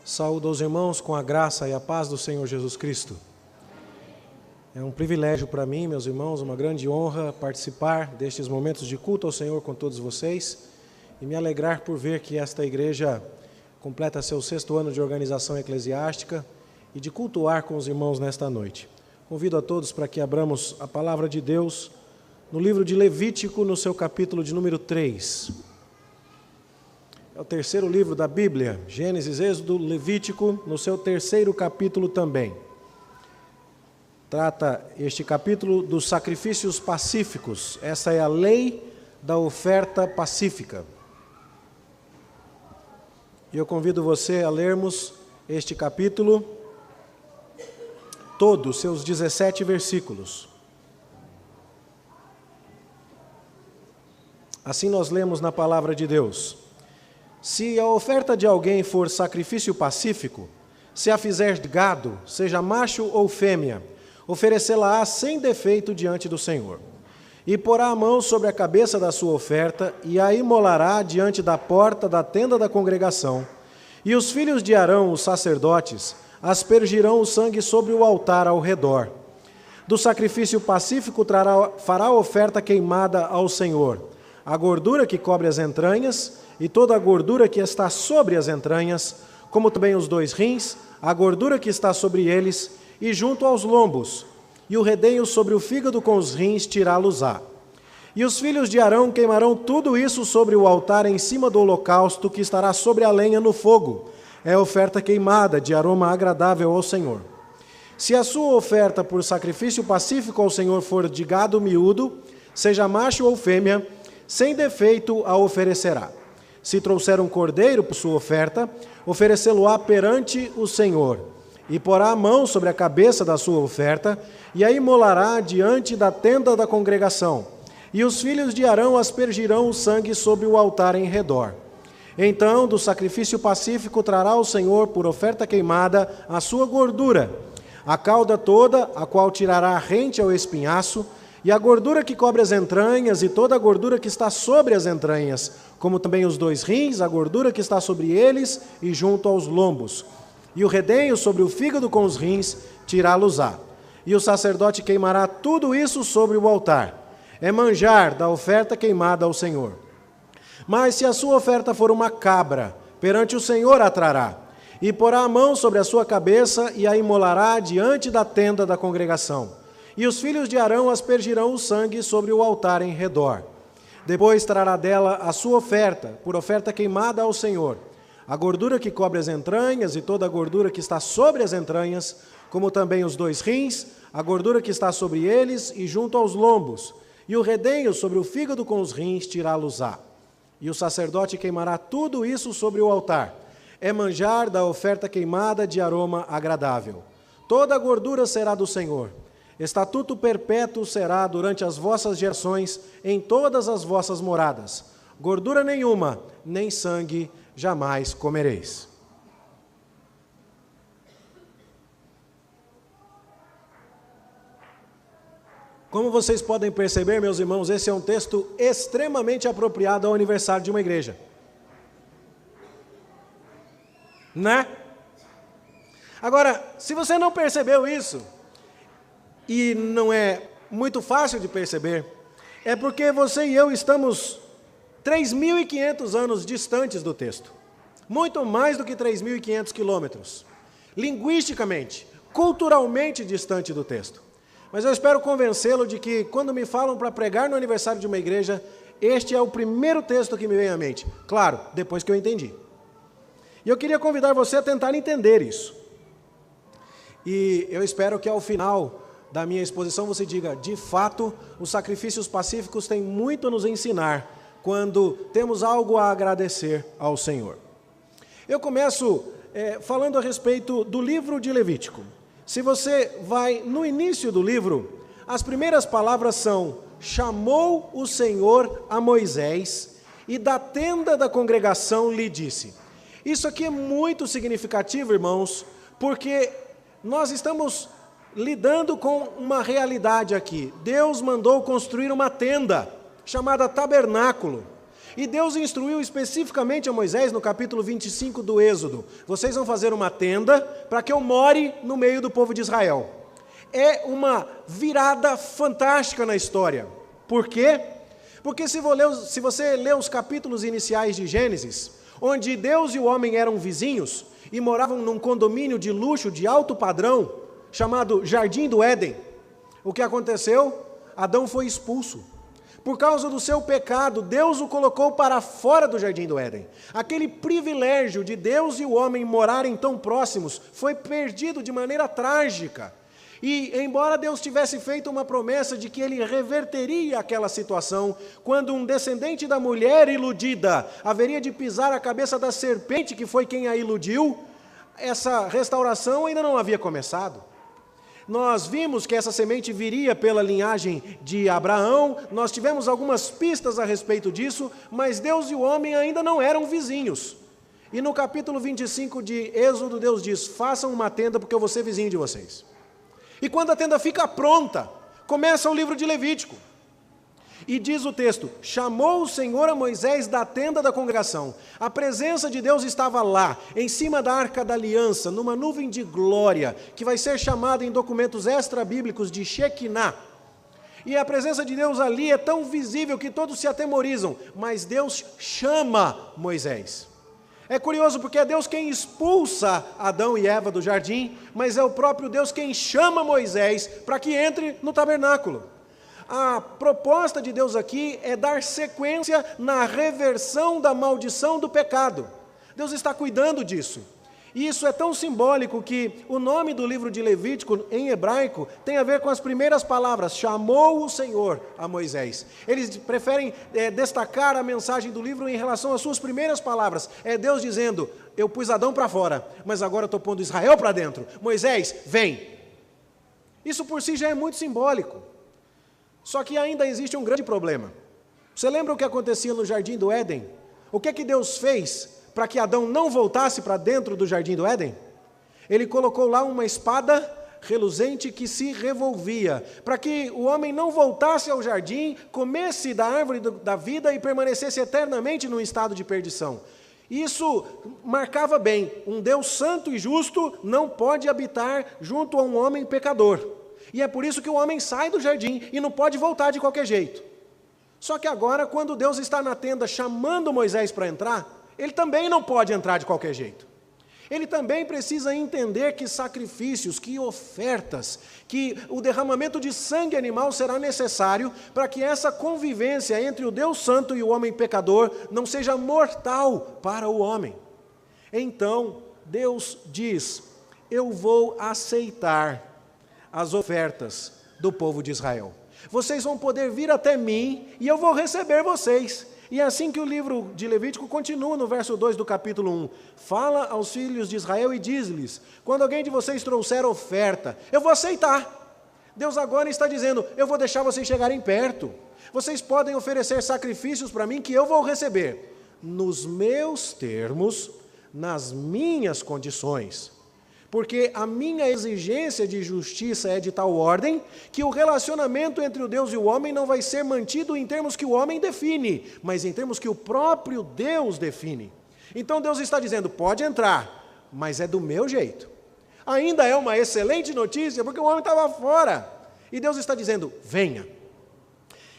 Saúdo aos irmãos com a graça e a paz do Senhor Jesus Cristo. É um privilégio para mim, meus irmãos, uma grande honra participar destes momentos de culto ao Senhor com todos vocês e me alegrar por ver que esta igreja completa seu 6º ano de organização eclesiástica e de cultuar com os irmãos nesta noite. Convido a todos para que abramos a palavra de Deus no livro de Levítico, no seu capítulo de número 3. É o 3º livro da Bíblia, Gênesis, Êxodo, Levítico, no seu 3º capítulo também. Trata este capítulo dos sacrifícios pacíficos. Essa é a lei da oferta pacífica. E eu convido você a lermos este capítulo, todos, seus 17 versículos. Assim nós lemos na palavra de Deus. Se a oferta de alguém for sacrifício pacífico, se a fizer de gado, seja macho ou fêmea, oferecê-la-á sem defeito diante do Senhor. E porá a mão sobre a cabeça da sua oferta e a imolará diante da porta da tenda da congregação. E os filhos de Arão, os sacerdotes, aspergirão o sangue sobre o altar ao redor. Do sacrifício pacífico fará oferta queimada ao Senhor, a gordura que cobre as entranhas e toda a gordura que está sobre as entranhas, como também os 2 rins, a gordura que está sobre eles, e junto aos lombos, e o redenho sobre o fígado com os rins tirá-los-á. E os filhos de Arão queimarão tudo isso sobre o altar em cima do holocausto que estará sobre a lenha no fogo. É oferta queimada de aroma agradável ao Senhor. Se a sua oferta por sacrifício pacífico ao Senhor for de gado miúdo, seja macho ou fêmea, sem defeito a oferecerá. Se trouxer um cordeiro por sua oferta, oferecê-lo-á perante o Senhor, e porá a mão sobre a cabeça da sua oferta, e a imolará diante da tenda da congregação. E os filhos de Arão aspergirão o sangue sobre o altar em redor. Então, do sacrifício pacífico trará o Senhor por oferta queimada a sua gordura, a cauda toda, a qual tirará rente ao espinhaço, e a gordura que cobre as entranhas e toda a gordura que está sobre as entranhas, como também os 2 rins, a gordura que está sobre eles e junto aos lombos. E o redenho sobre o fígado com os rins, tirá-los-á. E o sacerdote queimará tudo isso sobre o altar. É manjar da oferta queimada ao Senhor. Mas se a sua oferta for uma cabra, perante o Senhor a trará, e porá a mão sobre a sua cabeça e a imolará diante da tenda da congregação. E os filhos de Arão aspergirão o sangue sobre o altar em redor. Depois trará dela a sua oferta, por oferta queimada ao Senhor, a gordura que cobre as entranhas e toda a gordura que está sobre as entranhas, como também os 2 rins, a gordura que está sobre eles e junto aos lombos, e o redenho sobre o fígado com os rins tirá-los-á. E o sacerdote queimará tudo isso sobre o altar. É manjar da oferta queimada de aroma agradável. Toda a gordura será do Senhor. Estatuto perpétuo será durante as vossas gerações em todas as vossas moradas. Gordura nenhuma, nem sangue jamais comereis. Como vocês podem perceber, meus irmãos, esse é um texto extremamente apropriado ao aniversário de uma igreja. Né? Agora, se você não percebeu isso, e não é muito fácil de perceber, é porque você e eu estamos 3.500 anos distantes do texto. Muito mais do que 3.500 quilômetros. Linguisticamente, culturalmente distante do texto. Mas eu espero convencê-lo de que, quando me falam para pregar no aniversário de uma igreja, este é o primeiro texto que me vem à mente. Claro, depois que eu entendi. E eu queria convidar você a tentar entender isso. E eu espero que ao final da minha exposição você diga, de fato, os sacrifícios pacíficos têm muito a nos ensinar quando temos algo a agradecer ao Senhor. Eu começo falando a respeito do livro de Levítico. Se você vai no início do livro, as primeiras palavras são: chamou o Senhor a Moisés e da tenda da congregação lhe disse. Isso aqui é muito significativo, irmãos, porque nós estamos lidando com uma realidade aqui. Deus mandou construir uma tenda chamada tabernáculo. E Deus instruiu especificamente a Moisés no capítulo 25 do Êxodo: vocês vão fazer uma tenda para que eu more no meio do povo de Israel. É uma virada fantástica na história. Por quê? Porque se você ler os capítulos iniciais de Gênesis, onde Deus e o homem eram vizinhos e moravam num condomínio de luxo de alto padrão, chamado Jardim do Éden, o que aconteceu? Adão foi expulso. Por causa do seu pecado, Deus o colocou para fora do Jardim do Éden. Aquele privilégio de Deus e o homem morarem tão próximos foi perdido de maneira trágica. E, embora Deus tivesse feito uma promessa de que ele reverteria aquela situação, quando um descendente da mulher iludida haveria de pisar a cabeça da serpente, que foi quem a iludiu, essa restauração ainda não havia começado. Nós vimos que essa semente viria pela linhagem de Abraão, nós tivemos algumas pistas a respeito disso, mas Deus e o homem ainda não eram vizinhos. E no capítulo 25 de Êxodo, Deus diz: façam uma tenda porque eu vou ser vizinho de vocês. E quando a tenda fica pronta, começa o livro de Levítico. E diz o texto: chamou o Senhor a Moisés da tenda da congregação. A presença de Deus estava lá, em cima da arca da aliança, numa nuvem de glória, que vai ser chamada em documentos extra-bíblicos de Shekinah. E a presença de Deus ali é tão visível que todos se atemorizam, mas Deus chama Moisés. É curioso porque é Deus quem expulsa Adão e Eva do jardim, mas é o próprio Deus quem chama Moisés para que entre no tabernáculo. A proposta de Deus aqui é dar sequência na reversão da maldição do pecado. Deus está cuidando disso. E isso é tão simbólico que o nome do livro de Levítico, em hebraico, tem a ver com as primeiras palavras: chamou o Senhor a Moisés. Eles preferem destacar a mensagem do livro em relação às suas primeiras palavras. É Deus dizendo: eu pus Adão para fora, mas agora estou pondo Israel para dentro. Moisés, vem. Isso por si já é muito simbólico. Só que ainda existe um grande problema. Você lembra o que acontecia no Jardim do Éden? O que é que Deus fez para que Adão não voltasse para dentro do Jardim do Éden? Ele colocou lá uma espada reluzente que se revolvia, para que o homem não voltasse ao jardim, comesse da árvore da vida e permanecesse eternamente num estado de perdição. Isso marcava bem: um Deus santo e justo não pode habitar junto a um homem pecador. E é por isso que o homem sai do jardim e não pode voltar de qualquer jeito. Só que agora, quando Deus está na tenda chamando Moisés para entrar, ele também não pode entrar de qualquer jeito. Ele também precisa entender que sacrifícios, que ofertas, que o derramamento de sangue animal será necessário para que essa convivência entre o Deus Santo e o homem pecador não seja mortal para o homem. Então, Deus diz: eu vou aceitar as ofertas do povo de Israel. Vocês vão poder vir até mim e eu vou receber vocês. E é assim que o livro de Levítico continua no verso 2 do capítulo 1. Fala aos filhos de Israel e diz-lhes: quando alguém de vocês trouxer oferta, eu vou aceitar. Deus agora está dizendo: eu vou deixar vocês chegarem perto. Vocês podem oferecer sacrifícios para mim que eu vou receber, nos meus termos, nas minhas condições. Porque a minha exigência de justiça é de tal ordem que o relacionamento entre o Deus e o homem não vai ser mantido em termos que o homem define, mas em termos que o próprio Deus define. Então Deus está dizendo: pode entrar, mas é do meu jeito. Ainda é uma excelente notícia, porque o homem estava fora. E Deus está dizendo: venha.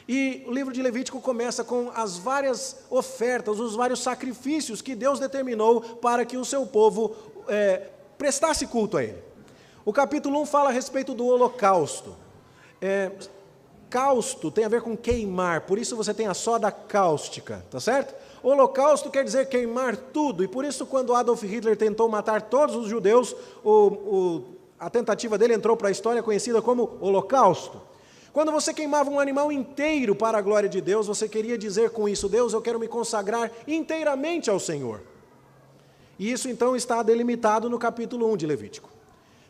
E o livro de Levítico começa com as várias ofertas, os vários sacrifícios que Deus determinou para que o seu povo prestasse culto a ele. O capítulo 1 fala a respeito do holocausto. Causto tem a ver com queimar, por isso você tem a soda cáustica, tá certo? Holocausto quer dizer queimar tudo, e por isso quando Adolf Hitler tentou matar todos os judeus, a tentativa dele entrou para a história conhecida como Holocausto. Quando você queimava um animal inteiro para a glória de Deus, você queria dizer com isso: Deus, eu quero me consagrar inteiramente ao Senhor. E isso então está delimitado no capítulo 1 de Levítico.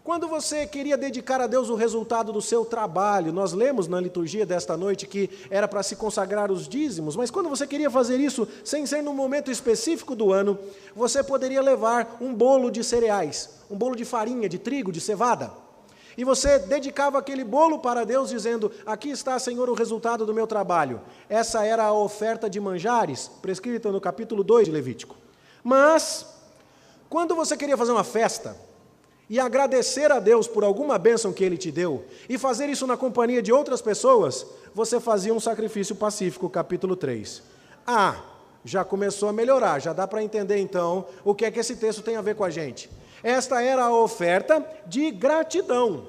Quando você queria dedicar a Deus o resultado do seu trabalho, nós lemos na liturgia desta noite que era para se consagrar os dízimos, mas quando você queria fazer isso sem ser num momento específico do ano, você poderia levar um bolo de cereais, um bolo de farinha, de trigo, de cevada. E você dedicava aquele bolo para Deus, dizendo: aqui está, Senhor, o resultado do meu trabalho. Essa era a oferta de manjares, prescrita no capítulo 2 de Levítico. Mas, quando você queria fazer uma festa, e agradecer a Deus por alguma bênção que Ele te deu, e fazer isso na companhia de outras pessoas, você fazia um sacrifício pacífico, capítulo 3. Já começou a melhorar, já dá para entender então o que é que esse texto tem a ver com a gente. Esta era a oferta de gratidão.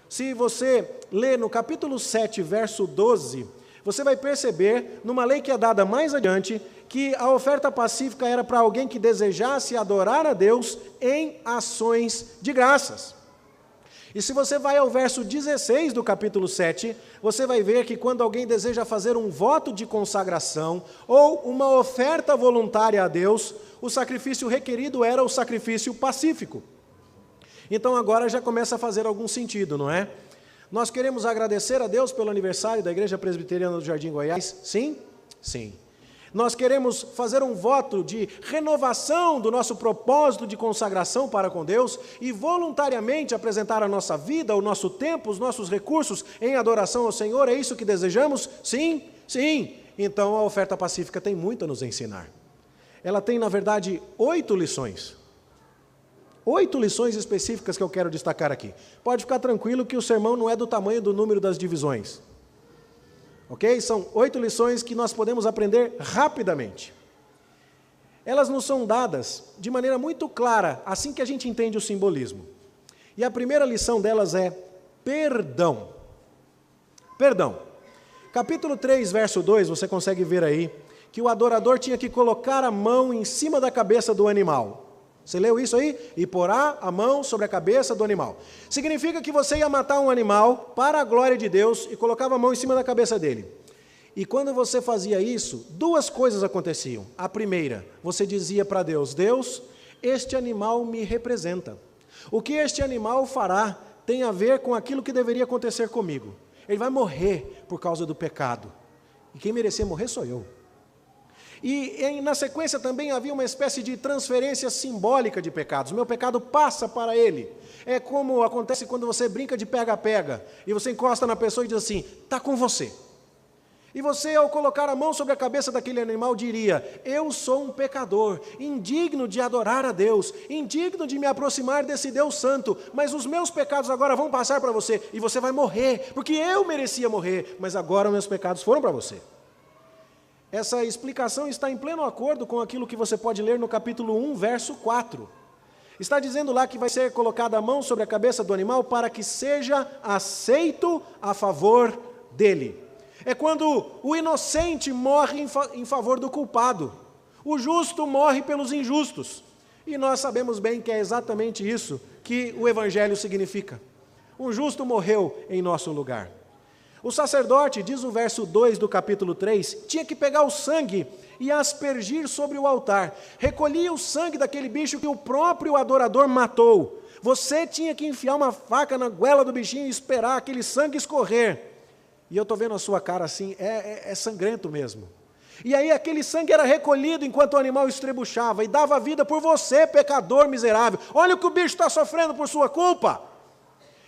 Se você ler no capítulo 7, verso 12, você vai perceber, numa lei que é dada mais adiante, que a oferta pacífica era para alguém que desejasse adorar a Deus em ações de graças. E se você vai ao verso 16 do capítulo 7, você vai ver que quando alguém deseja fazer um voto de consagração ou uma oferta voluntária a Deus, o sacrifício requerido era o sacrifício pacífico. Então agora já começa a fazer algum sentido, não é? Nós queremos agradecer a Deus pelo aniversário da Igreja Presbiteriana do Jardim Goiás? Sim? Sim. Nós queremos fazer um voto de renovação do nosso propósito de consagração para com Deus e voluntariamente apresentar a nossa vida, o nosso tempo, os nossos recursos em adoração ao Senhor. É isso que desejamos? Sim? Sim. Então a oferta pacífica tem muito a nos ensinar. Ela tem, na verdade, 8 lições. 8 lições específicas que eu quero destacar aqui. Pode ficar tranquilo que o sermão não é do tamanho do número das divisões. Ok? São 8 lições que nós podemos aprender rapidamente. Elas nos são dadas de maneira muito clara, assim que a gente entende o simbolismo. E a primeira lição delas é perdão. Perdão. Capítulo 3, verso 2, você consegue ver aí, que o adorador tinha que colocar a mão em cima da cabeça do animal. Você leu isso aí? E porá a mão sobre a cabeça do animal. Significa que você ia matar um animal para a glória de Deus e colocava a mão em cima da cabeça dele. E quando você fazia isso, 2 coisas aconteciam. A primeira, você dizia para Deus: Deus, este animal me representa. O que este animal fará tem a ver com aquilo que deveria acontecer comigo. Ele vai morrer por causa do pecado. E quem merecia morrer sou eu. E na sequência também havia uma espécie de transferência simbólica de pecados. O meu pecado passa para ele. É como acontece quando você brinca de pega-pega, e você encosta na pessoa e diz assim: está com você. E você, ao colocar a mão sobre a cabeça daquele animal, diria: eu sou um pecador, indigno de adorar a Deus, indigno de me aproximar desse Deus santo, mas os meus pecados agora vão passar para você, e você vai morrer, porque eu merecia morrer, mas agora meus pecados foram para você. Essa explicação está em pleno acordo com aquilo que você pode ler no capítulo 1, verso 4. Está dizendo lá que vai ser colocada a mão sobre a cabeça do animal para que seja aceito a favor dele. É quando o inocente morre em favor do culpado. O justo morre pelos injustos. E nós sabemos bem que é exatamente isso que o Evangelho significa. Um justo morreu em nosso lugar. O sacerdote, diz o verso 2 do capítulo 3, tinha que pegar o sangue e aspergir sobre o altar. Recolhia o sangue daquele bicho que o próprio adorador matou. Você tinha que enfiar uma faca na goela do bichinho e esperar aquele sangue escorrer. E eu estou vendo a sua cara assim, é sangrento mesmo. E aí aquele sangue era recolhido enquanto o animal estrebuchava e dava vida por você, pecador miserável. Olha o que o bicho está sofrendo por sua culpa.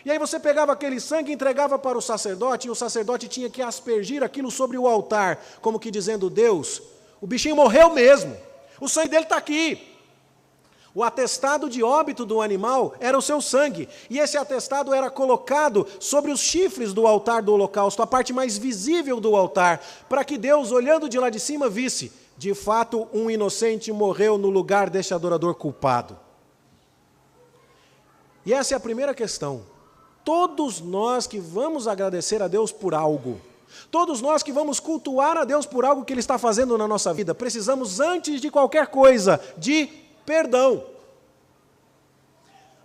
E aí você pegava aquele sangue e entregava para o sacerdote, e o sacerdote tinha que aspergir aquilo sobre o altar, como que dizendo: Deus, o bichinho morreu mesmo, o sangue dele está aqui. O atestado de óbito do animal era o seu sangue, e esse atestado era colocado sobre os chifres do altar do holocausto, a parte mais visível do altar, para que Deus, olhando de lá de cima, visse: de fato, um inocente morreu no lugar deste adorador culpado. E essa é a primeira questão. Todos nós que vamos agradecer a Deus por algo, todos nós que vamos cultuar a Deus por algo que Ele está fazendo na nossa vida, precisamos, antes de qualquer coisa, de perdão.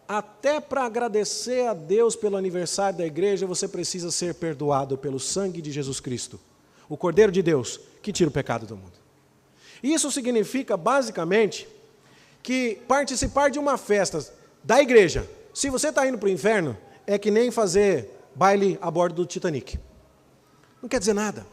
Até para agradecer a Deus pelo aniversário da igreja, você precisa ser perdoado pelo sangue de Jesus Cristo, o Cordeiro de Deus, que tira o pecado do mundo. Isso significa, basicamente, que participar de uma festa da igreja, se você está indo para o inferno, é que nem fazer baile a bordo do Titanic. Não quer dizer nada.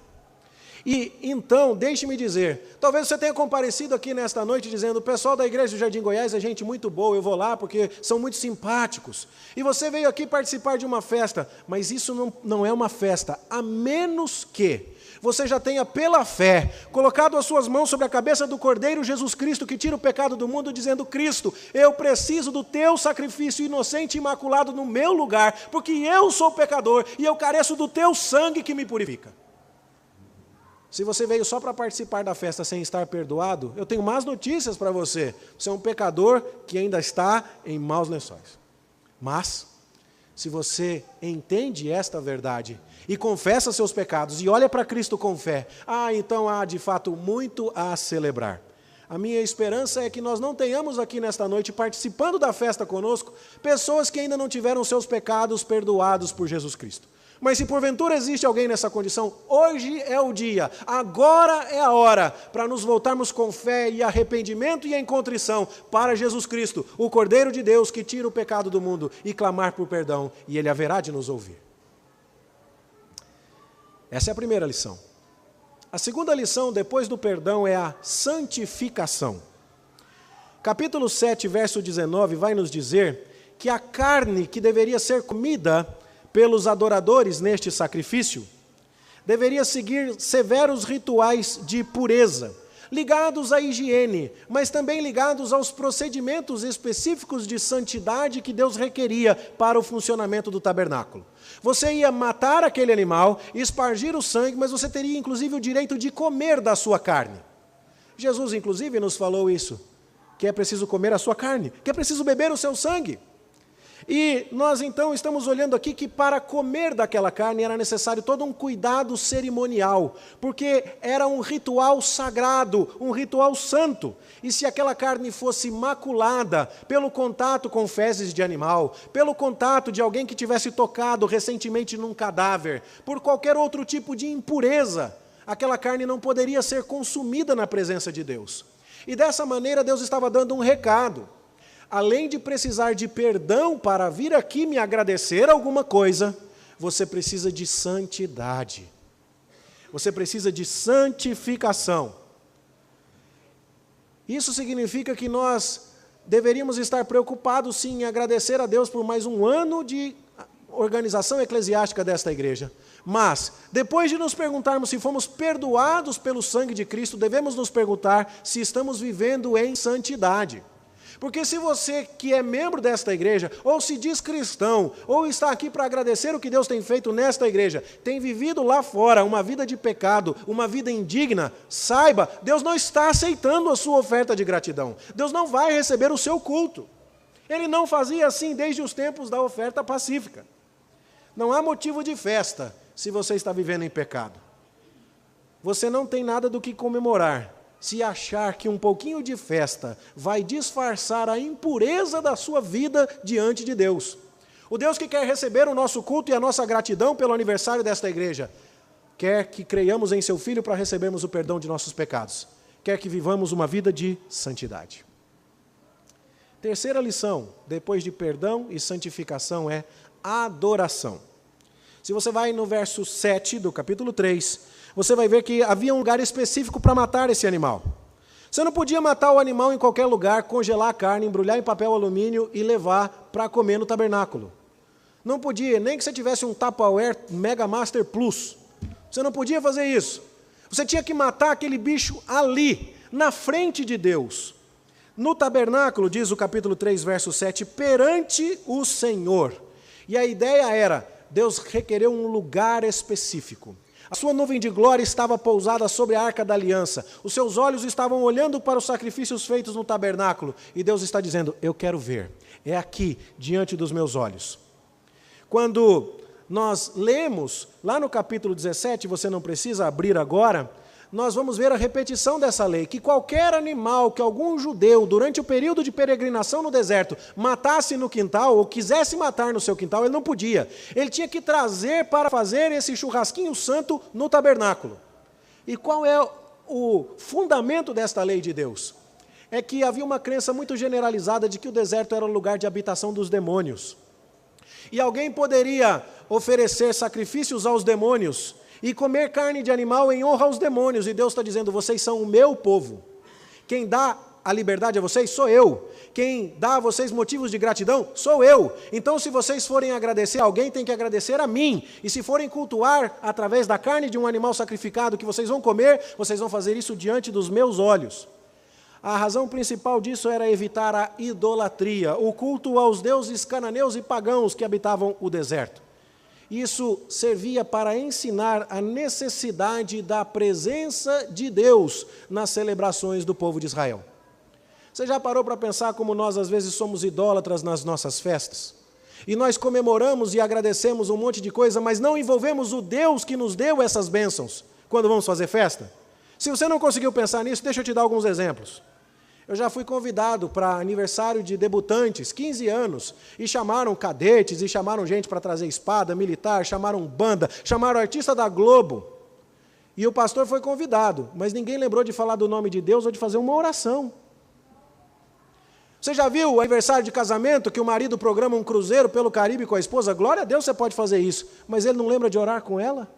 E então, deixe-me dizer, talvez você tenha comparecido aqui nesta noite dizendo, o pessoal da igreja do Jardim Goiás é gente muito boa, eu vou lá porque são muito simpáticos. E você veio aqui participar de uma festa, mas isso não é uma festa, a menos que você já tenha pela fé colocado as suas mãos sobre a cabeça do Cordeiro Jesus Cristo que tira o pecado do mundo, dizendo, Cristo, eu preciso do teu sacrifício inocente e imaculado no meu lugar, porque eu sou pecador e eu careço do teu sangue que me purifica. Se você veio só para participar da festa sem estar perdoado, eu tenho más notícias para você. Você é um pecador que ainda está em maus lençóis. Mas, se você entende esta verdade e confessa seus pecados e olha para Cristo com fé, então há de fato muito a celebrar. A minha esperança é que nós não tenhamos aqui nesta noite, participando da festa conosco, pessoas que ainda não tiveram seus pecados perdoados por Jesus Cristo. Mas se porventura existe alguém nessa condição, hoje é o dia, agora é a hora, para nos voltarmos com fé e arrependimento e em contrição para Jesus Cristo, o Cordeiro de Deus que tira o pecado do mundo, e clamar por perdão, e Ele haverá de nos ouvir. Essa é a primeira lição. A segunda lição, depois do perdão, é a santificação. Capítulo 7, verso 19, vai nos dizer que a carne que deveria ser comida pelos adoradores neste sacrifício, deveria seguir severos rituais de pureza, ligados à higiene, mas também ligados aos procedimentos específicos de santidade que Deus requeria para o funcionamento do tabernáculo. Você ia matar aquele animal, espargir o sangue, mas você teria inclusive o direito de comer da sua carne. Jesus inclusive nos falou isso, que é preciso comer a sua carne, que é preciso beber o seu sangue. E nós então estamos olhando aqui que para comer daquela carne era necessário todo um cuidado cerimonial, porque era um ritual sagrado, um ritual santo. E se aquela carne fosse maculada pelo contato com fezes de animal, pelo contato de alguém que tivesse tocado recentemente num cadáver, por qualquer outro tipo de impureza, aquela carne não poderia ser consumida na presença de Deus. E dessa maneira Deus estava dando um recado. Além de precisar de perdão para vir aqui me agradecer alguma coisa, você precisa de santidade. Você precisa de santificação. Isso significa que nós deveríamos estar preocupados, sim, em agradecer a Deus por mais um ano de organização eclesiástica desta igreja. Mas, depois de nos perguntarmos se fomos perdoados pelo sangue de Cristo, devemos nos perguntar se estamos vivendo em santidade. Porque se você que é membro desta igreja, ou se diz cristão, ou está aqui para agradecer o que Deus tem feito nesta igreja, tem vivido lá fora uma vida de pecado, uma vida indigna, saiba, Deus não está aceitando a sua oferta de gratidão. Deus não vai receber o seu culto. Ele não fazia assim desde os tempos da oferta pacífica. Não há motivo de festa se você está vivendo em pecado. Você não tem nada do que comemorar se achar que um pouquinho de festa vai disfarçar a impureza da sua vida diante de Deus. O Deus que quer receber o nosso culto e a nossa gratidão pelo aniversário desta igreja, quer que creiamos em seu Filho para recebermos o perdão de nossos pecados, quer que vivamos uma vida de santidade. Terceira lição, depois de perdão e santificação, é adoração. Se você vai no verso 7 do capítulo 3, você vai ver que havia um lugar específico para matar esse animal. Você não podia matar o animal em qualquer lugar, congelar a carne, embrulhar em papel alumínio e levar para comer no tabernáculo. Não podia, nem que você tivesse um Tupperware Mega Master Plus. Você não podia fazer isso. Você tinha que matar aquele bicho ali, na frente de Deus. No tabernáculo, diz o capítulo 3, verso 7, perante o Senhor. E a ideia era, Deus requereu um lugar específico. A sua nuvem de glória estava pousada sobre a arca da aliança. Os seus olhos estavam olhando para os sacrifícios feitos no tabernáculo. E Deus está dizendo, eu quero ver. É aqui, diante dos meus olhos. Quando nós lemos, lá no capítulo 17, você não precisa abrir agora, nós vamos ver a repetição dessa lei, que qualquer animal que algum judeu, durante o período de peregrinação no deserto, matasse no quintal, ou quisesse matar no seu quintal, ele não podia. Ele tinha que trazer para fazer esse churrasquinho santo no tabernáculo. E qual é o fundamento desta lei de Deus? É que havia uma crença muito generalizada de que o deserto era o lugar de habitação dos demônios. E alguém poderia oferecer sacrifícios aos demônios, e comer carne de animal em honra aos demônios. E Deus está dizendo, vocês são o meu povo. Quem dá a liberdade a vocês sou eu. Quem dá a vocês motivos de gratidão sou eu. Então, se vocês forem agradecer a alguém, tem que agradecer a mim. E se forem cultuar através da carne de um animal sacrificado que vocês vão comer, vocês vão fazer isso diante dos meus olhos. A razão principal disso era evitar a idolatria, o culto aos deuses cananeus e pagãos que habitavam o deserto. Isso servia para ensinar a necessidade da presença de Deus nas celebrações do povo de Israel. Você já parou para pensar como nós às vezes somos idólatras nas nossas festas? E nós comemoramos e agradecemos um monte de coisa, mas não envolvemos o Deus que nos deu essas bênçãos quando vamos fazer festa? Se você não conseguiu pensar nisso, deixa eu te dar alguns exemplos. Eu já fui convidado para aniversário de debutantes, 15 anos, e chamaram cadetes, e chamaram gente para trazer espada, militar, chamaram banda, chamaram artista da Globo. E o pastor foi convidado, mas ninguém lembrou de falar do nome de Deus ou de fazer uma oração. Você já viu o aniversário de casamento que o marido programa um cruzeiro pelo Caribe com a esposa? Glória a Deus você pode fazer isso, mas ele não lembra de orar com ela?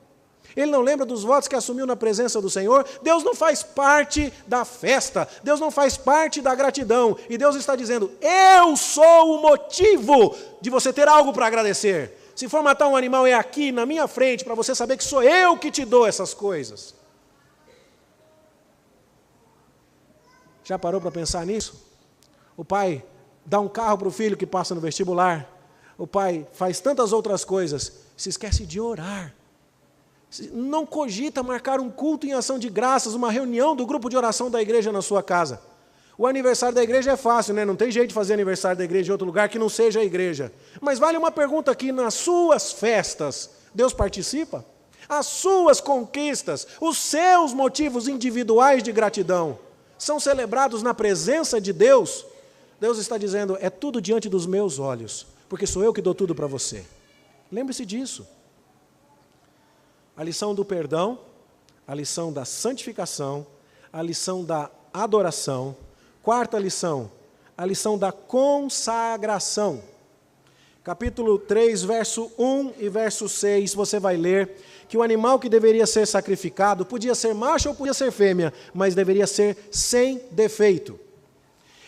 Ele não lembra dos votos que assumiu na presença do Senhor? Deus não faz parte da festa, Deus não faz parte da gratidão, e Deus está dizendo, eu sou o motivo de você ter algo para agradecer. Se for matar um animal, é aqui, na minha frente, para você saber que sou eu que te dou essas coisas. Já parou para pensar nisso? O pai dá um carro para o filho que passa no vestibular, o pai faz tantas outras coisas, se esquece de orar. Não cogita marcar um culto em ação de graças, uma reunião do grupo de oração da igreja na sua casa. O aniversário da igreja é fácil, né? Não tem jeito de fazer aniversário da igreja em outro lugar que não seja a igreja. Mas vale uma pergunta aqui, nas suas festas, Deus participa? As suas conquistas, os seus motivos individuais de gratidão, são celebrados na presença de Deus? Deus está dizendo, é tudo diante dos meus olhos, porque sou eu que dou tudo para você. Lembre-se disso. A lição do perdão, a lição da santificação, a lição da adoração. Quarta lição, a lição da consagração. Capítulo 3, verso 1 e verso 6, você vai ler que o animal que deveria ser sacrificado podia ser macho ou podia ser fêmea, mas deveria ser sem defeito.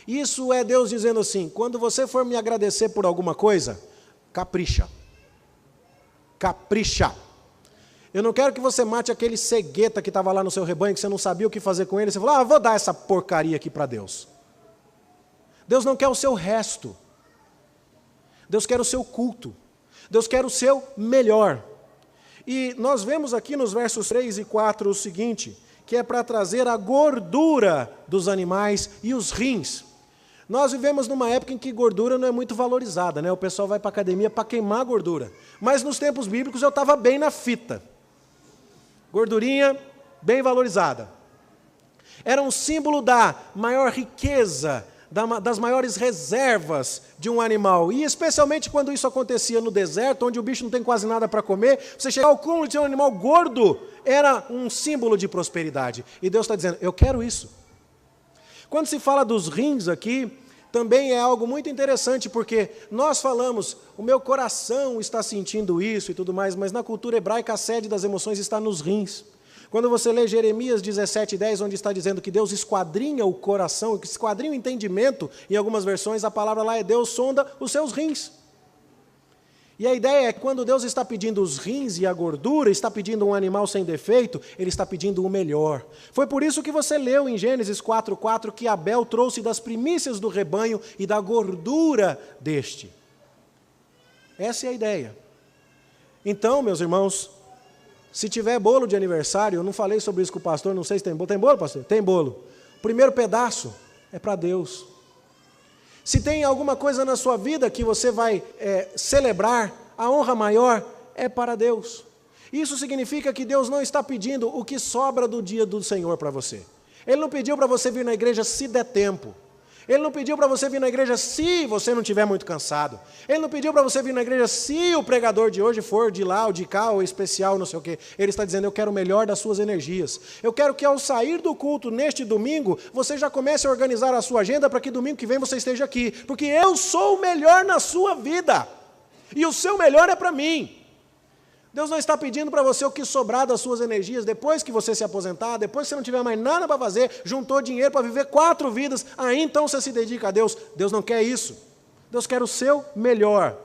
Isso é Deus dizendo assim, quando você for me agradecer por alguma coisa, capricha. Capricha. Eu não quero que você mate aquele cegueta que estava lá no seu rebanho, que você não sabia o que fazer com ele, você falou, vou dar essa porcaria aqui para Deus. Deus não quer o seu resto. Deus quer o seu culto. Deus quer o seu melhor. E nós vemos aqui nos versos 3 e 4 o seguinte, que é para trazer a gordura dos animais e os rins. Nós vivemos numa época em que gordura não é muito valorizada, né? O pessoal vai para a academia para queimar gordura. Mas nos tempos bíblicos eu estava bem na fita. Gordurinha bem valorizada. Era um símbolo da maior riqueza, das maiores reservas de um animal. E especialmente quando isso acontecia no deserto, onde o bicho não tem quase nada para comer, você chegar ao cúmulo de um animal gordo, era um símbolo de prosperidade. E Deus está dizendo, eu quero isso. Quando se fala dos rins aqui, também é algo muito interessante, porque nós falamos, o meu coração está sentindo isso e tudo mais, mas na cultura hebraica a sede das emoções está nos rins. Quando você lê Jeremias 17:10, onde está dizendo que Deus esquadrinha o coração, que esquadrinha o entendimento, em algumas versões a palavra lá é Deus sonda os seus rins. E a ideia é que quando Deus está pedindo os rins e a gordura, está pedindo um animal sem defeito, Ele está pedindo o melhor. Foi por isso que você leu em Gênesis 4:4 que Abel trouxe das primícias do rebanho e da gordura deste. Essa é a ideia. Então, meus irmãos, se tiver bolo de aniversário, eu não falei sobre isso com o pastor, não sei se tem bolo. Tem bolo, pastor? Tem bolo. O primeiro pedaço é para Deus. Se tem alguma coisa na sua vida que você vai celebrar, a honra maior é para Deus. Isso significa que Deus não está pedindo o que sobra do dia do Senhor para você. Ele não pediu para você vir na igreja se der tempo. Ele não pediu para você vir na igreja se você não estiver muito cansado. Ele não pediu para você vir na igreja se o pregador de hoje for de lá ou de cá ou especial, não sei o quê. Ele está dizendo, eu quero o melhor das suas energias. Eu quero que ao sair do culto neste domingo, você já comece a organizar a sua agenda para que domingo que vem você esteja aqui. Porque eu sou o melhor na sua vida. E o seu melhor é para mim. Deus não está pedindo para você o que sobrar das suas energias depois que você se aposentar, depois que você não tiver mais nada para fazer, juntou dinheiro para viver 4 vidas, aí então você se dedica a Deus. Deus não quer isso. Deus quer o seu melhor.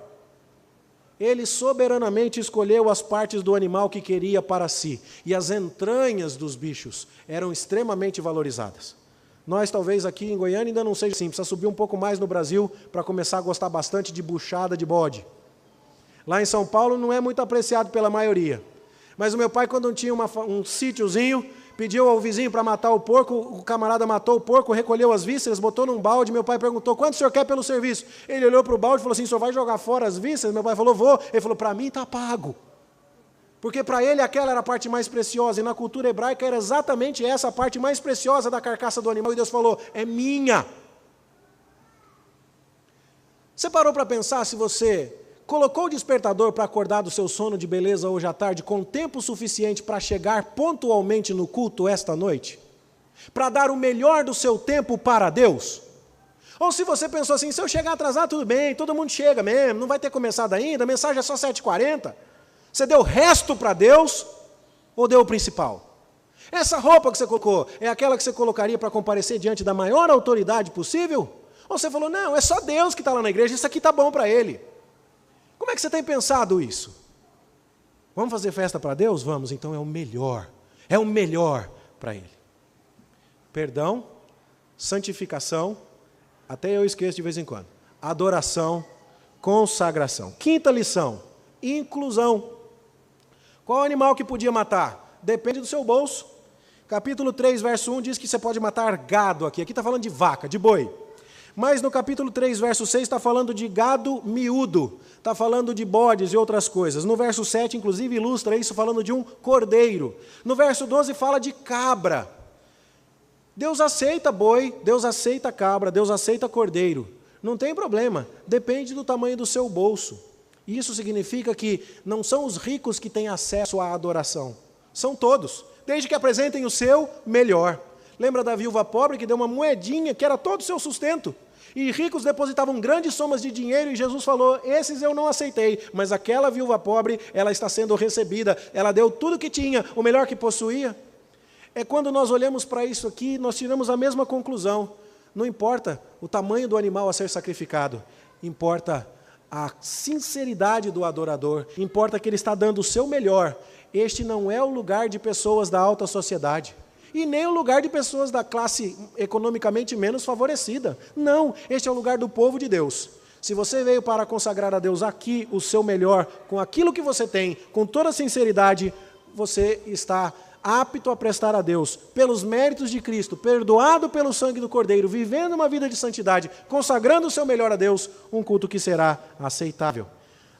Ele soberanamente escolheu as partes do animal que queria para si, e as entranhas dos bichos eram extremamente valorizadas. Nós, talvez, aqui em Goiânia ainda não seja assim, precisa subir um pouco mais no Brasil para começar a gostar bastante de buchada de bode. Lá em São Paulo não é muito apreciado pela maioria. Mas o meu pai, quando tinha um sítiozinho, pediu ao vizinho para matar o porco, o camarada matou o porco, recolheu as vísceras, botou num balde, meu pai perguntou, quanto o senhor quer pelo serviço? Ele olhou para o balde e falou assim, o senhor vai jogar fora as vísceras? Meu pai falou, vou. Ele falou, para mim está pago. Porque para ele aquela era a parte mais preciosa, e na cultura hebraica era exatamente essa a parte mais preciosa da carcaça do animal, e Deus falou, é minha. Você parou para pensar se você colocou o despertador para acordar do seu sono de beleza hoje à tarde com tempo suficiente para chegar pontualmente no culto esta noite? Para dar o melhor do seu tempo para Deus? Ou se você pensou assim, se eu chegar atrasado tudo bem, todo mundo chega mesmo, não vai ter começado ainda, a mensagem é só 7h40. Você deu o resto para Deus ou deu o principal? Essa roupa que você colocou é aquela que você colocaria para comparecer diante da maior autoridade possível? Ou você falou, não, é só Deus que está lá na igreja, isso aqui está bom para Ele. Como é que você tem pensado isso? Vamos fazer festa para Deus? Vamos, então é o melhor para Ele. Perdão, santificação, até eu esqueço de vez em quando, adoração, consagração. 5ª lição, inclusão. Qual animal que podia matar? Depende do seu bolso. Capítulo 3, verso 1 diz que você pode matar gado aqui está falando de vaca, de boi. Mas no capítulo 3, verso 6, está falando de gado miúdo, está falando de bodes e outras coisas. No verso 7, inclusive, ilustra isso falando de um cordeiro. No verso 12, fala de cabra. Deus aceita boi, Deus aceita cabra, Deus aceita cordeiro. Não tem problema, depende do tamanho do seu bolso. Isso significa que não são os ricos que têm acesso à adoração, são todos, desde que apresentem o seu melhor. Lembra da viúva pobre que deu uma moedinha que era todo o seu sustento? E ricos depositavam grandes somas de dinheiro e Jesus falou, esses eu não aceitei, mas aquela viúva pobre, ela está sendo recebida, ela deu tudo que tinha, o melhor que possuía. É quando nós olhamos para isso aqui, nós tiramos a mesma conclusão. Não importa o tamanho do animal a ser sacrificado, importa a sinceridade do adorador, importa que ele está dando o seu melhor. Este não é o lugar de pessoas da alta sociedade. E nem o lugar de pessoas da classe economicamente menos favorecida. Não, este é o lugar do povo de Deus. Se você veio para consagrar a Deus aqui o seu melhor, com aquilo que você tem, com toda sinceridade, você está apto a prestar a Deus, pelos méritos de Cristo, perdoado pelo sangue do Cordeiro, vivendo uma vida de santidade, consagrando o seu melhor a Deus, um culto que será aceitável.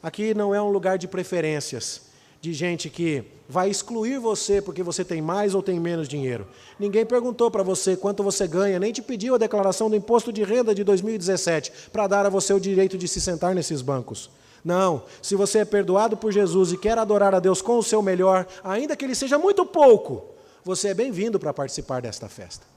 Aqui não é um lugar de preferências, de gente que vai excluir você porque você tem mais ou tem menos dinheiro. Ninguém perguntou para você quanto você ganha, nem te pediu a declaração do imposto de renda de 2017 para dar a você o direito de se sentar nesses bancos. Não, se você é perdoado por Jesus e quer adorar a Deus com o seu melhor, ainda que ele seja muito pouco, você é bem-vindo para participar desta festa.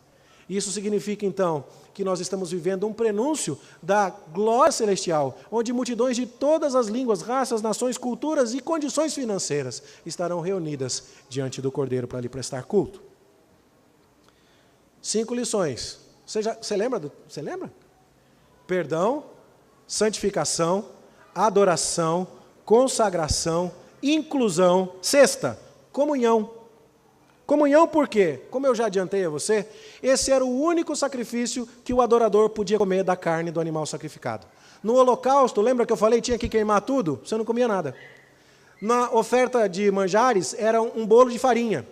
Isso significa, então, que nós estamos vivendo um prenúncio da glória celestial, onde multidões de todas as línguas, raças, nações, culturas e condições financeiras estarão reunidas diante do Cordeiro para lhe prestar culto. 5 lições. Você lembra? Você lembra? Perdão, santificação, adoração, consagração, inclusão. 6ª, comunhão. Comunhão por quê? Como eu já adiantei a você, esse era o único sacrifício que o adorador podia comer da carne do animal sacrificado. No holocausto, lembra que eu falei, tinha que queimar tudo? Você não comia nada. Na oferta de manjares, era um bolo de farinha.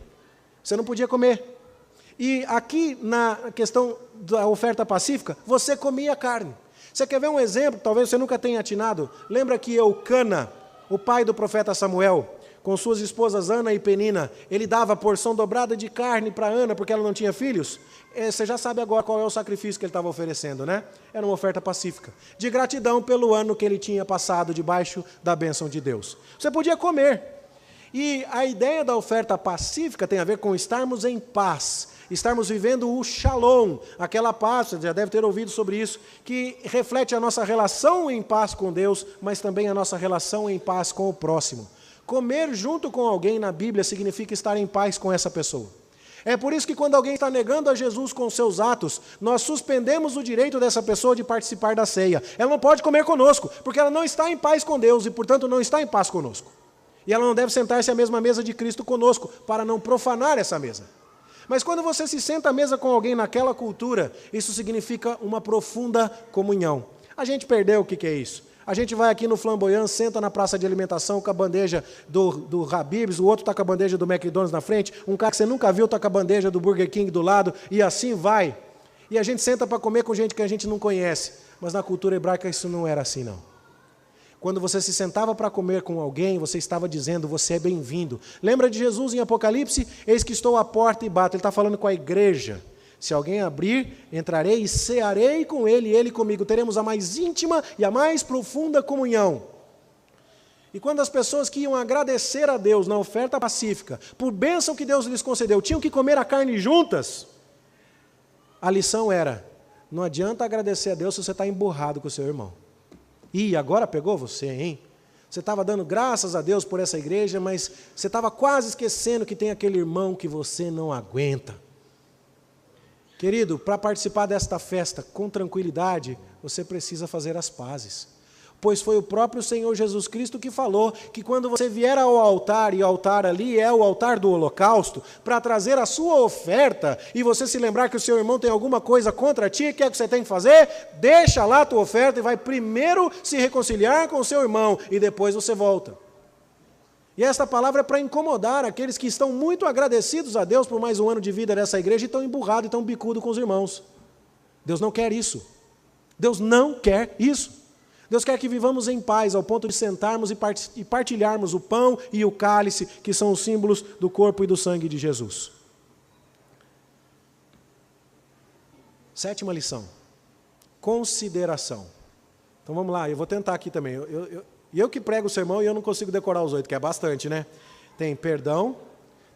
Você não podia comer. E aqui, na questão da oferta pacífica, você comia carne. Você quer ver um exemplo? Talvez você nunca tenha atinado. Lembra que Eucana, o pai do profeta Samuel, com suas esposas Ana e Penina, ele dava porção dobrada de carne para Ana, porque ela não tinha filhos? Você já sabe agora qual é o sacrifício que ele estava oferecendo, né? Era uma oferta pacífica, de gratidão pelo ano que ele tinha passado debaixo da bênção de Deus. Você podia comer. E a ideia da oferta pacífica tem a ver com estarmos em paz, estarmos vivendo o shalom, aquela paz, você já deve ter ouvido sobre isso, que reflete a nossa relação em paz com Deus, mas também a nossa relação em paz com o próximo. Comer junto com alguém na Bíblia significa estar em paz com essa pessoa. É por isso que quando alguém está negando a Jesus com seus atos, nós suspendemos o direito dessa pessoa de participar da ceia. Ela não pode comer conosco, porque ela não está em paz com Deus e, portanto, não está em paz conosco. E ela não deve sentar-se à mesma mesa de Cristo conosco, para não profanar essa mesa. Mas quando você se senta à mesa com alguém naquela cultura, isso significa uma profunda comunhão. A gente perdeu o que é isso? A gente vai aqui no Flamboyant, senta na praça de alimentação com a bandeja do Habib's, o outro está com a bandeja do McDonald's na frente, um cara que você nunca viu está com a bandeja do Burger King do lado, e assim vai. E a gente senta para comer com gente que a gente não conhece. Mas na cultura hebraica isso não era assim, não. Quando você se sentava para comer com alguém, você estava dizendo, você é bem-vindo. Lembra de Jesus em Apocalipse? Eis que estou à porta e bato. Ele está falando com a igreja. Se alguém abrir, entrarei e cearei com ele e ele comigo. Teremos a mais íntima e a mais profunda comunhão. E quando as pessoas que iam agradecer a Deus na oferta pacífica, por bênção que Deus lhes concedeu, tinham que comer a carne juntas, a lição era, não adianta agradecer a Deus se você está emburrado com o seu irmão. Ih, agora pegou você, hein? Você estava dando graças a Deus por essa igreja, mas você estava quase esquecendo que tem aquele irmão que você não aguenta. Querido, para participar desta festa com tranquilidade, você precisa fazer as pazes. Pois foi o próprio Senhor Jesus Cristo que falou que quando você vier ao altar, e o altar ali é o altar do holocausto, para trazer a sua oferta, e você se lembrar que o seu irmão tem alguma coisa contra ti, o que é que você tem que fazer? Deixa lá a tua oferta e vai primeiro se reconciliar com o seu irmão, e depois você volta. E esta palavra é para incomodar aqueles que estão muito agradecidos a Deus por mais um ano de vida nessa igreja e estão emburrados e estão bicudos com os irmãos. Deus não quer isso. Deus não quer isso. Deus quer que vivamos em paz, ao ponto de sentarmos e partilharmos o pão e o cálice, que são os símbolos do corpo e do sangue de Jesus. 7ª lição. Consideração. Então vamos lá, eu vou tentar aqui também. Eu que prego o sermão e eu não consigo decorar os 8, que é bastante, né? Tem perdão,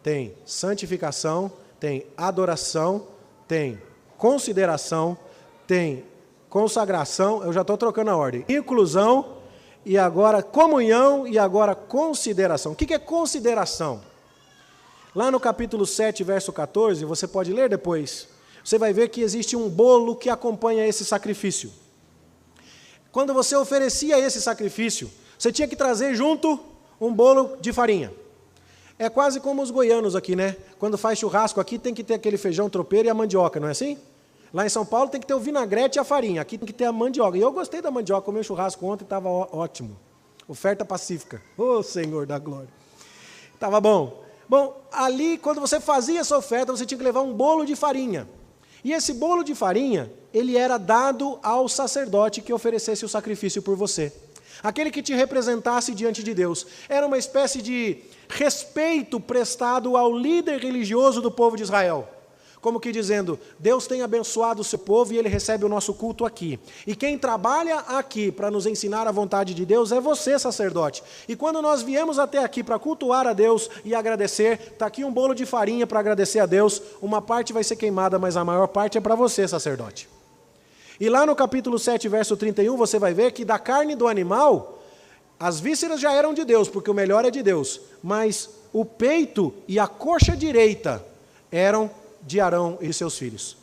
tem santificação, tem adoração, tem consideração, tem consagração, eu já estou trocando a ordem, inclusão, e agora comunhão, e agora consideração. O que é consideração? Lá no capítulo 7, verso 14, você pode ler depois, você vai ver que existe um bolo que acompanha esse sacrifício. Quando você oferecia esse sacrifício, você tinha que trazer junto um bolo de farinha. É quase como os goianos aqui, né? Quando faz churrasco aqui, tem que ter aquele feijão tropeiro e a mandioca, não é assim? Lá em São Paulo tem que ter o vinagrete e a farinha. Aqui tem que ter a mandioca. E eu gostei da mandioca, comi um churrasco ontem e estava ótimo. Oferta pacífica. Ô, Senhor da glória. Estava bom. Bom, ali, quando você fazia essa oferta, você tinha que levar um bolo de farinha. E esse bolo de farinha, ele era dado ao sacerdote que oferecesse o sacrifício por você. Aquele que te representasse diante de Deus. Era uma espécie de respeito prestado ao líder religioso do povo de Israel. Como que dizendo, Deus tem abençoado o seu povo e ele recebe o nosso culto aqui. E quem trabalha aqui para nos ensinar a vontade de Deus é você, sacerdote. E quando nós viemos até aqui para cultuar a Deus e agradecer, está aqui um bolo de farinha para agradecer a Deus. Uma parte vai ser queimada, mas a maior parte é para você, sacerdote. E lá no capítulo 7, verso 31, você vai ver que da carne do animal, as vísceras já eram de Deus, porque o melhor é de Deus. Mas o peito e a coxa direita eram de Arão e seus filhos.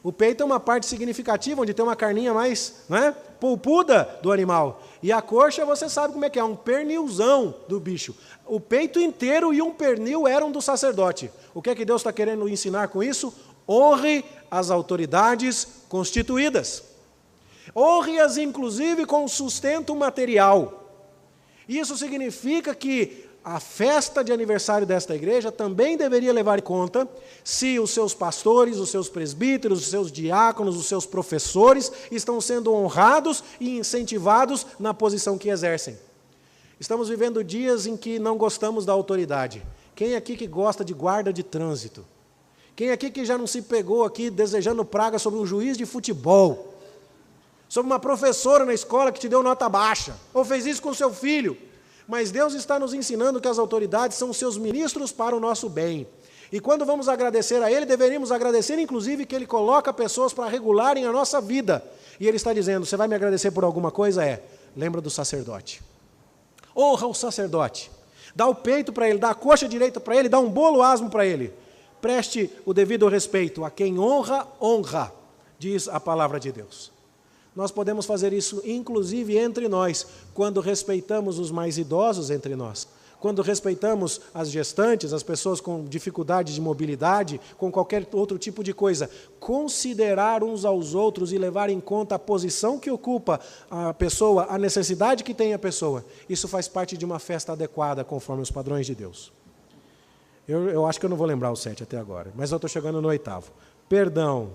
O peito é uma parte significativa, onde tem uma carninha mais, polpuda do animal. E a coxa, você sabe como é, um pernilzão do bicho. O peito inteiro e um pernil eram do sacerdote. O que é que Deus está querendo ensinar com isso? Honre as autoridades constituídas. Honre-as, inclusive, com sustento material. Isso significa que a festa de aniversário desta igreja também deveria levar em conta se os seus pastores, os seus presbíteros, os seus diáconos, os seus professores estão sendo honrados e incentivados na posição que exercem. Estamos vivendo dias em que não gostamos da autoridade. Quem aqui que gosta de guarda de trânsito? Quem aqui que já não se pegou aqui desejando praga sobre um juiz de futebol? Sobre uma professora na escola que te deu nota baixa? Ou fez isso com seu filho? Mas Deus está nos ensinando que as autoridades são seus ministros para o nosso bem. E quando vamos agradecer a Ele, deveríamos agradecer, inclusive, que Ele coloca pessoas para regularem a nossa vida. E Ele está dizendo, você vai me agradecer por alguma coisa? Lembra do sacerdote. Honra o sacerdote. dá o peito para ele, dá a coxa direita para ele, dá um bolo asmo para ele. Preste o devido respeito. A quem honra, honra, diz a palavra de Deus. Nós podemos fazer isso, inclusive, entre nós, quando respeitamos os mais idosos entre nós. Quando respeitamos as gestantes, as pessoas com dificuldade de mobilidade, com qualquer outro tipo de coisa. Considerar uns aos outros e levar em conta a posição que ocupa a pessoa, a necessidade que tem a pessoa. Isso faz parte de uma festa adequada, conforme os padrões de Deus. Eu acho que eu não vou lembrar o 7 até agora, mas eu estou chegando no 8º. Perdão.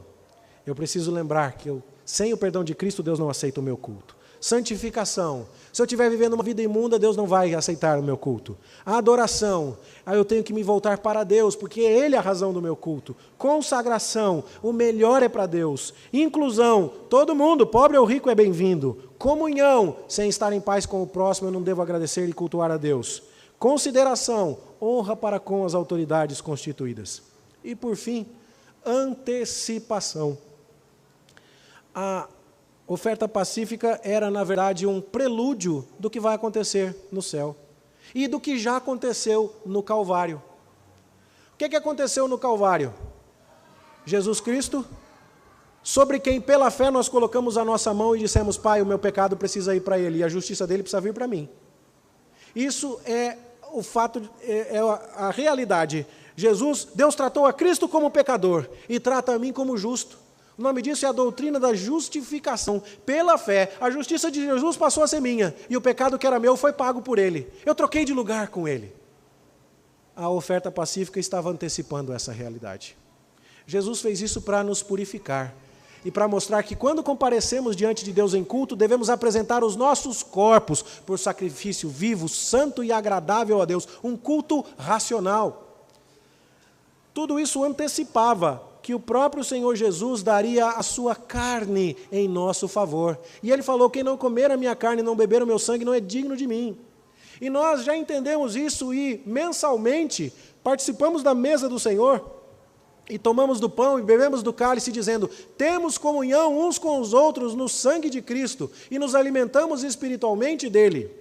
Eu preciso lembrar que sem o perdão de Cristo, Deus não aceita o meu culto. Santificação. Se eu estiver vivendo uma vida imunda, Deus não vai aceitar o meu culto. A adoração. Eu tenho que me voltar para Deus, porque Ele é a razão do meu culto. Consagração. O melhor é para Deus. Inclusão. Todo mundo, pobre ou rico, é bem-vindo. Comunhão. Sem estar em paz com o próximo, eu não devo agradecer e cultuar a Deus. Consideração. Honra para com as autoridades constituídas. E, por fim, antecipação. A oferta pacífica era, na verdade, um prelúdio do que vai acontecer no céu e do que já aconteceu no Calvário. O que aconteceu no Calvário? Jesus Cristo, sobre quem pela fé nós colocamos a nossa mão e dissemos: Pai, o meu pecado precisa ir para Ele e a justiça dele precisa vir para mim. Isso é o fato, é a realidade. Deus tratou a Cristo como pecador e trata a mim como justo. O nome disso é a doutrina da justificação. Pela fé, a justiça de Jesus passou a ser minha, e o pecado que era meu foi pago por Ele. Eu troquei de lugar com Ele. A oferta pacífica estava antecipando essa realidade. Jesus fez isso para nos purificar, e para mostrar que quando comparecemos diante de Deus em culto, devemos apresentar os nossos corpos por sacrifício vivo, santo e agradável a Deus, um culto racional. Tudo isso antecipava que o próprio Senhor Jesus daria a sua carne em nosso favor. E Ele falou: quem não comer a minha carne e não beber o meu sangue não é digno de mim. E nós já entendemos isso e mensalmente participamos da mesa do Senhor e tomamos do pão e bebemos do cálice dizendo: temos comunhão uns com os outros no sangue de Cristo e nos alimentamos espiritualmente dele.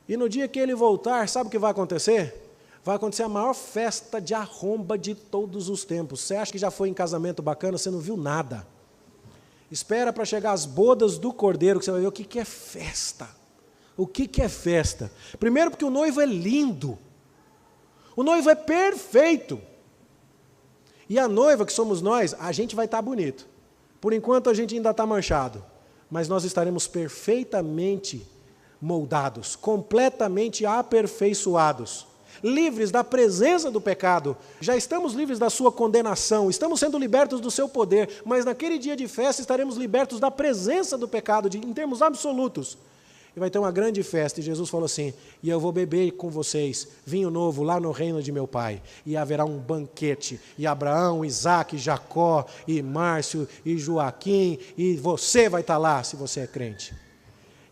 E no dia que Ele voltar, sabe o que vai acontecer? Vai acontecer a maior festa de arromba de todos os tempos. Você acha que já foi em casamento bacana, você não viu nada. Espera para chegar as bodas do Cordeiro, que você vai ver o que é festa. O que é festa? Primeiro porque o noivo é lindo. O noivo é perfeito. E a noiva, que somos nós, a gente vai estar bonito. Por enquanto a gente ainda está manchado. Mas nós estaremos perfeitamente moldados, completamente aperfeiçoados. Livres da presença do pecado, já estamos livres da sua condenação, estamos sendo libertos do seu poder, mas naquele dia de festa estaremos libertos da presença do pecado, em termos absolutos. E vai ter uma grande festa, e Jesus falou assim: e eu vou beber com vocês vinho novo lá no reino de meu Pai, e haverá um banquete, e Abraão, Isaque, Jacó, e Márcio, e Joaquim, e você vai estar lá, se você é crente.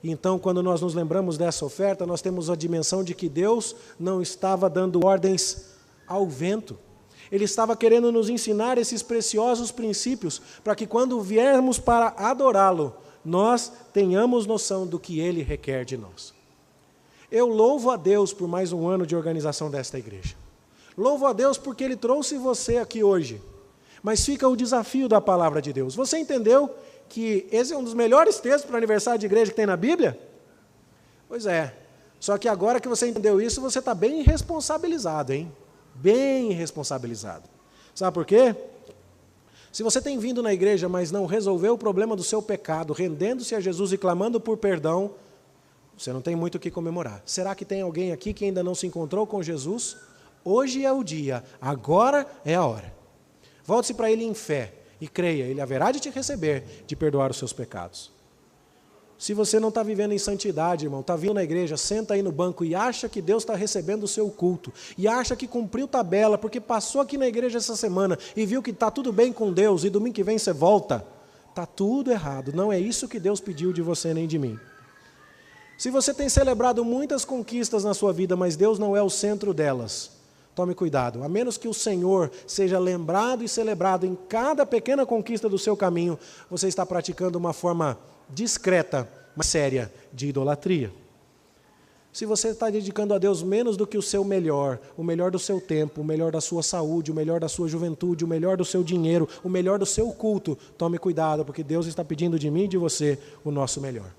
Então, quando nós nos lembramos dessa oferta, nós temos a dimensão de que Deus não estava dando ordens ao vento. Ele estava querendo nos ensinar esses preciosos princípios, para que quando viermos para adorá-lo, nós tenhamos noção do que Ele requer de nós. Eu louvo a Deus por mais um ano de organização desta igreja. Louvo a Deus porque Ele trouxe você aqui hoje. Mas fica o desafio da palavra de Deus. Você entendeu que esse é um dos melhores textos para o aniversário de igreja que tem na Bíblia? Pois é. Só que agora que você entendeu isso, você está bem responsabilizado, hein? Bem responsabilizado. Sabe por quê? Se você tem vindo na igreja, mas não resolveu o problema do seu pecado, rendendo-se a Jesus e clamando por perdão, você não tem muito o que comemorar. Será que tem alguém aqui que ainda não se encontrou com Jesus? Hoje é o dia, agora é a hora. Volte-se para Ele em fé. E creia, Ele haverá de te receber, de perdoar os seus pecados. Se você não está vivendo em santidade, irmão, está vindo na igreja, senta aí no banco e acha que Deus está recebendo o seu culto, e acha que cumpriu tabela, porque passou aqui na igreja essa semana e viu que está tudo bem com Deus, e domingo que vem você volta, está tudo errado. Não é isso que Deus pediu de você nem de mim. Se você tem celebrado muitas conquistas na sua vida, mas Deus não é o centro delas, tome cuidado, a menos que o Senhor seja lembrado e celebrado em cada pequena conquista do seu caminho, você está praticando uma forma discreta, mas séria, de idolatria. Se você está dedicando a Deus menos do que o melhor do seu tempo, o melhor da sua saúde, o melhor da sua juventude, o melhor do seu dinheiro, o melhor do seu culto, tome cuidado, porque Deus está pedindo de mim e de você o nosso melhor.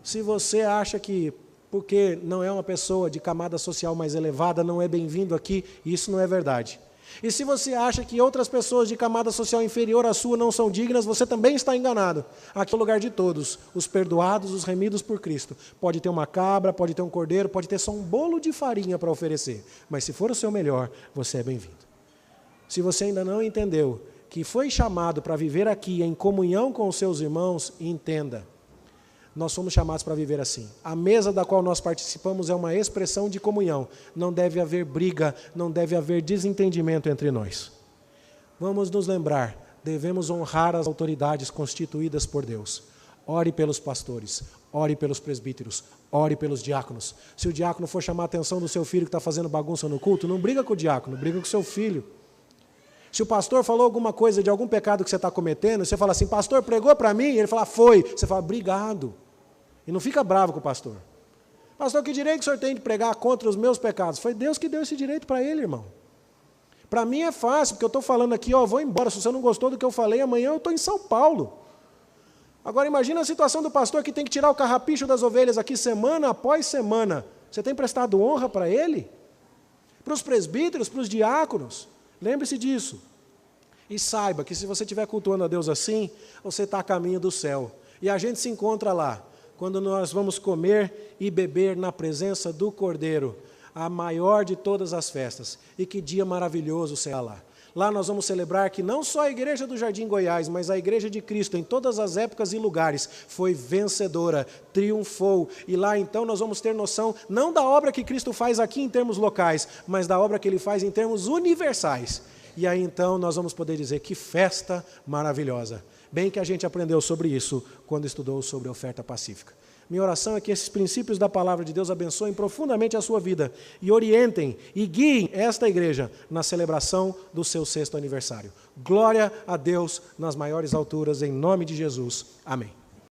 Se você acha que, porque não é uma pessoa de camada social mais elevada, não é bem-vindo aqui, isso não é verdade. E se você acha que outras pessoas de camada social inferior à sua não são dignas, você também está enganado. Aqui é o lugar de todos, os perdoados, os remidos por Cristo. Pode ter uma cabra, pode ter um cordeiro, pode ter só um bolo de farinha para oferecer. Mas se for o seu melhor, você é bem-vindo. Se você ainda não entendeu que foi chamado para viver aqui em comunhão com os seus irmãos, entenda. Nós somos chamados para viver assim. A mesa da qual nós participamos é uma expressão de comunhão. Não deve haver briga, não deve haver desentendimento entre nós. Vamos nos lembrar, devemos honrar as autoridades constituídas por Deus. Ore pelos pastores, ore pelos presbíteros, ore pelos diáconos. Se o diácono for chamar a atenção do seu filho que está fazendo bagunça no culto, não briga com o diácono, briga com o seu filho. Se o pastor falou alguma coisa de algum pecado que você está cometendo, você fala assim, pastor, pregou para mim? E ele fala, foi. Você fala, obrigado. E não fica bravo com o pastor. Pastor, que direito que o senhor tem de pregar contra os meus pecados? Foi Deus que deu esse direito para ele, irmão. Para mim é fácil, porque eu estou falando aqui, vou embora. Se você não gostou do que eu falei, amanhã eu estou em São Paulo. Agora imagina a situação do pastor que tem que tirar o carrapicho das ovelhas aqui semana após semana. Você tem prestado honra para ele? Para os presbíteros, para os diáconos? Lembre-se disso. E saiba que se você estiver cultuando a Deus assim, você está a caminho do céu. E a gente se encontra lá, quando nós vamos comer e beber na presença do Cordeiro, a maior de todas as festas. E que dia maravilhoso será lá. Lá nós vamos celebrar que não só a igreja do Jardim Goiás, mas a igreja de Cristo, em todas as épocas e lugares, foi vencedora, triunfou. E lá então nós vamos ter noção, não da obra que Cristo faz aqui em termos locais, mas da obra que Ele faz em termos universais. E aí então nós vamos poder dizer que festa maravilhosa. Bem que a gente aprendeu sobre isso quando estudou sobre a oferta pacífica. Minha oração é que esses princípios da palavra de Deus abençoem profundamente a sua vida e orientem e guiem esta igreja na celebração do seu 6º aniversário. Glória a Deus nas maiores alturas, em nome de Jesus. Amém.